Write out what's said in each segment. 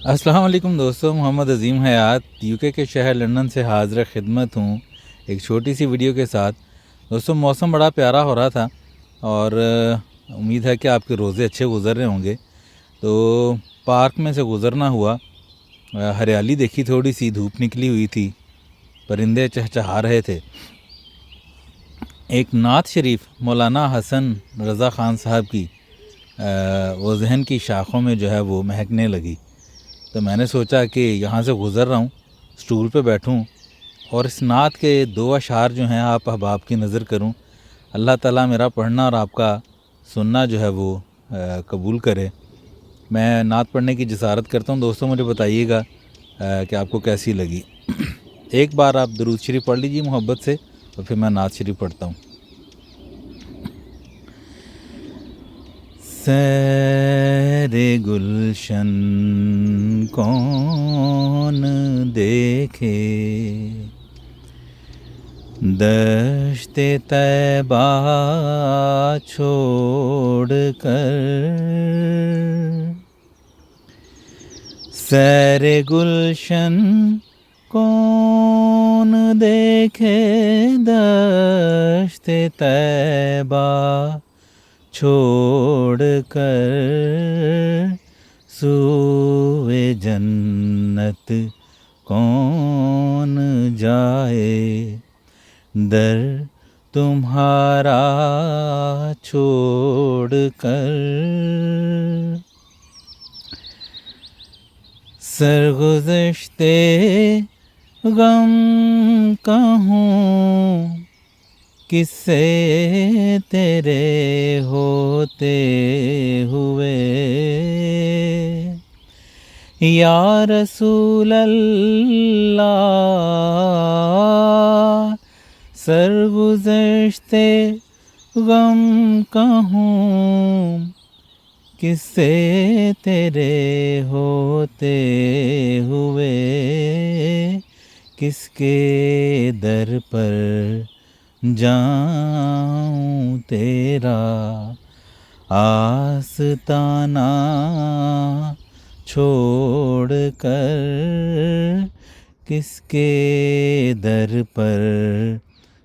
अस्सलाम वालेकुम दोस्तों, मोहम्मद अज़ीम हयात यूके के शहर लंदन से हाज़िर खिदमत हूँ एक छोटी सी वीडियो के साथ। दोस्तों, मौसम बड़ा प्यारा हो रहा था और उम्मीद है कि आपके रोज़े अच्छे गुज़र रहे होंगे। तो पार्क में से गुज़रना हुआ, हरियाली देखी, थोड़ी सी धूप निकली हुई थी, परिंदे चहचहा रहे थे। एक नात शरीफ मौलाना हसन रज़ा ख़ान साहब की वो जहन की शाखों में जो है वो महकने लगी। तो मैंने सोचा कि यहाँ से गुज़र रहा हूँ, स्टूल पे बैठूँ और इस नात के दो अशार जो हैं आप अहबाब की नज़र करूँ। अल्लाह ताला मेरा पढ़ना और आपका सुनना जो है वो कबूल करे। मैं नात पढ़ने की जसारत करता हूँ। दोस्तों, मुझे बताइएगा कि आपको कैसी लगी। एक बार आप दरूद शरीफ पढ़ लीजिए मोहब्बत से, और फिर मैं नात शरीफ पढ़ता हूँ। सैरे गुलशन कौन देखे, दश्ते तैबा छोड़ कर। सैरे गुलशन कौन देखे, दश्ते तैबा छोड़ कर। सूए जन्नत कौन जाए, दर तुम्हारा छोड़ कर। सरगुज़श्ते गम कहूँ, किस्से तेरे होते हुए। या रसूल अल्लाह, सरगुज़श्ते गम कहूँ, किस्से तेरे होते हुए। किसके दर पर जाऊं तेरा आस्ताना छोड़ कर। किसके दर पर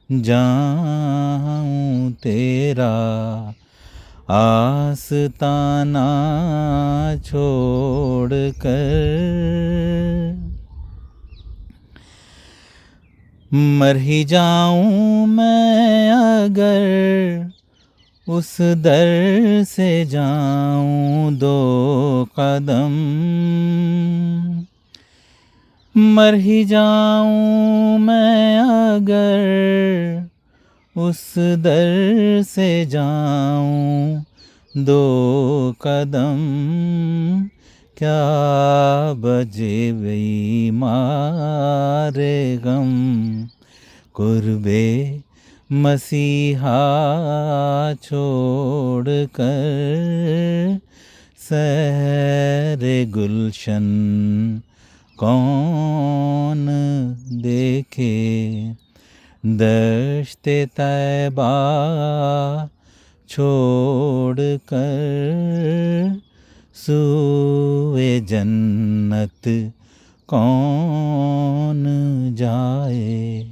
जाऊं तेरा आस्ताना छोड़ कर। मर ही जाऊं मैं अगर उस दर से जाऊं दो कदम। मर ही जाऊं मैं अगर उस दर से जाऊं दो कदम। क्या बजे वही मारे गम, कुर्बे मसीहा छोड़ कर। सहरे गुलशन कौन देखे, दश्ते तैबा छोड़ कर। सूए जन्नत कौन जाए,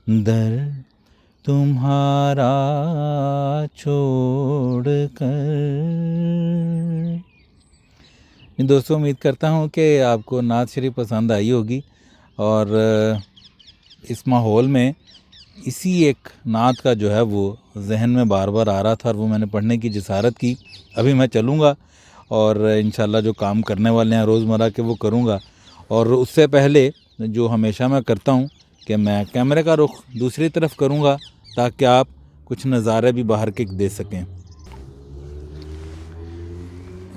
दर तुम्हारा छोड़ कर। दोस्तों, उम्मीद करता हूँ कि आपको नात शरीफ पसंद आई होगी और इस माहौल में इसी एक नात का जो है वो जहन में बार बार आ रहा था और वो मैंने पढ़ने की जसारत की। अभी मैं चलूँगा और इंशाल्लाह जो काम करने वाले हैं रोज़मर्रा के वो करूँगा। और उससे पहले जो हमेशा मैं करता हूँ कि मैं कैमरे का रुख दूसरी तरफ करूँगा ताकि आप कुछ नज़ारे भी बाहर के दे सकें।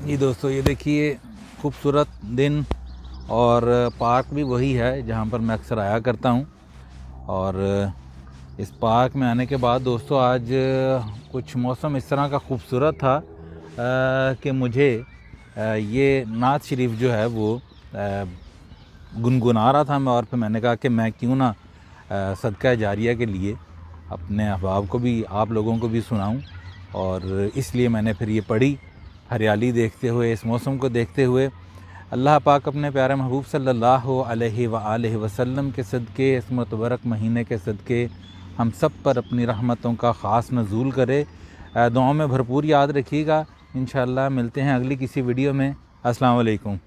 जी दोस्तों, ये देखिए खूबसूरत दिन और पार्क भी वही है जहाँ पर मैं अक्सर आया करता हूँ। और इस पार्क में आने के बाद दोस्तों आज कुछ मौसम इस तरह का खूबसूरत था कि मुझे ये नात शरीफ जो है वो गुनगुना रहा था मैं। और फिर मैंने कहा कि मैं क्यों ना सदका जारिया के लिए अपने अहबाब को भी, आप लोगों को भी सुनाऊं। और इसलिए मैंने फिर ये पढ़ी, हरियाली देखते हुए, इस मौसम को देखते हुए। अल्लाह पाक अपने प्यारे महबूब सल्लल्लाहु अलैहि वआलैहि वसल्लम के सदक़े, इस मुतबरक महीने के सदक़े हम सब पर अपनी रहमतों का ख़ास नज़ूल करे। दुआओं में भरपूर याद रखिएगा। इंशाअल्लाह मिलते हैं अगली किसी वीडियो में। अस्सलाम वालेकुम।